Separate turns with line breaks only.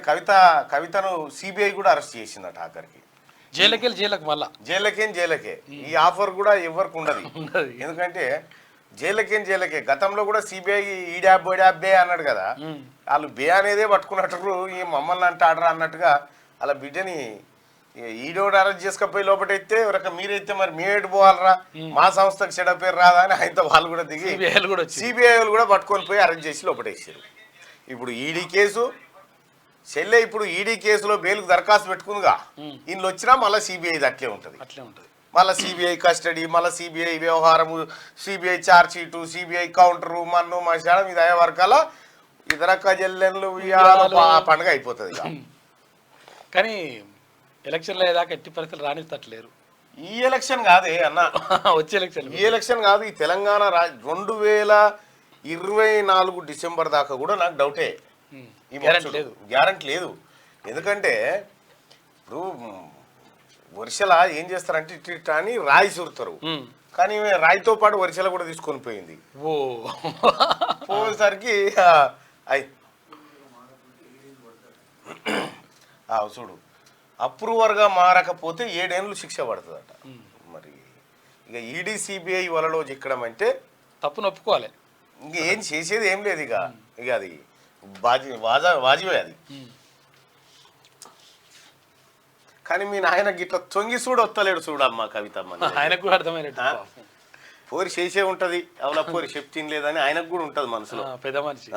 కవితను సిబిఐ కూడా అరెస్ట్ చేసిందట ఆఖరికి.
జైలుకి మళ్ళా
జైలకే ఈ ఆఫర్ కూడా ఎవరికి ఉండదు. ఎందుకంటే జైలకే గతంలో కూడా సిబిఐ ఈడాబే అన్నాడు కదా, వాళ్ళు బే అనేదే పట్టుకున్నట్టు ఈ మమ్మల్ని అంటాడరా అన్నట్టుగా అలా బిడ్డని ఈడోడు అరెస్ట్ చేసుకపోయి లోపటైతే ఎవరక మీరైతే మరి మేమేటి పోవాలరా, మా సంస్థకు చెడ పేరు రాదా అని ఆయనతో వాళ్ళు కూడా దిగి సిబిఐ వాళ్ళు కూడా పట్టుకొని పోయి అరెస్ట్ చేసి లోపటేసారు. ఇప్పుడు ఈడీ కేసు చెల్లె, ఇప్పుడు ఈడీ కేసులో బెయిల్కు దరఖాస్తు పెట్టుకుందిగా, వీళ్ళు వచ్చినా మళ్ళీ సిబిఐ అట్లే ఉంటుంది. మళ్ళీ సిబిఐ కస్టడీ, మళ్ళీ సిబిఐ వ్యవహారము, CBI charge sheet, CBI counter, మన్ను మశానం, ఇది అయ్యే వరకల్లా ఇతరక్క జల్లెన్లు పండుగ అయిపోతుంది.
కానీ ఎలక్షన్లో ఏదాకా ఎట్టి పరిస్థితులు రాణిస్తట్లేరు.
ఈ ఎలక్షన్ కాదే అన్న,
వచ్చే ఎలక్షన్
ఈ ఎలక్షన్ కాదు, ఈ తెలంగాణ 2024 డిసెంబర్ దాకా కూడా నాకు డౌటే, గ్యారంటీ లేదు. ఎందుకంటే ఇప్పుడు వరిసెల ఏం చేస్తారంటే ఇట్లా అని రాయి చూరుతారు, కానీ రాయితో పాటు వరిసెల కూడా తీసుకొని పోయింది. పోయేసరికి చూడు అప్రూవర్గా మారకపోతే 7 ఏళ్ళు శిక్ష పడుతుందట. మరి ఇక ఈడీ సిబిఐ వలలో చిక్కడం అంటే
తప్పును ఒప్పుకోవాలి,
ఇంక ఏం చేసేది ఏం లేదు. ఇక అది వాజివే అది. కానీ మీ నాయన గిట్ల తొంగి చూడు వస్తలేడు చూడమ్మా కవితమ్మ,
ఆయనకు కూడా అర్థమైనట్టు
పోరి చేసే ఉంటది, అవలా పోరి చెప్తిని లేదని ఆయనకు కూడా ఉంటది మనసులో,
పెద్ద మనిషి.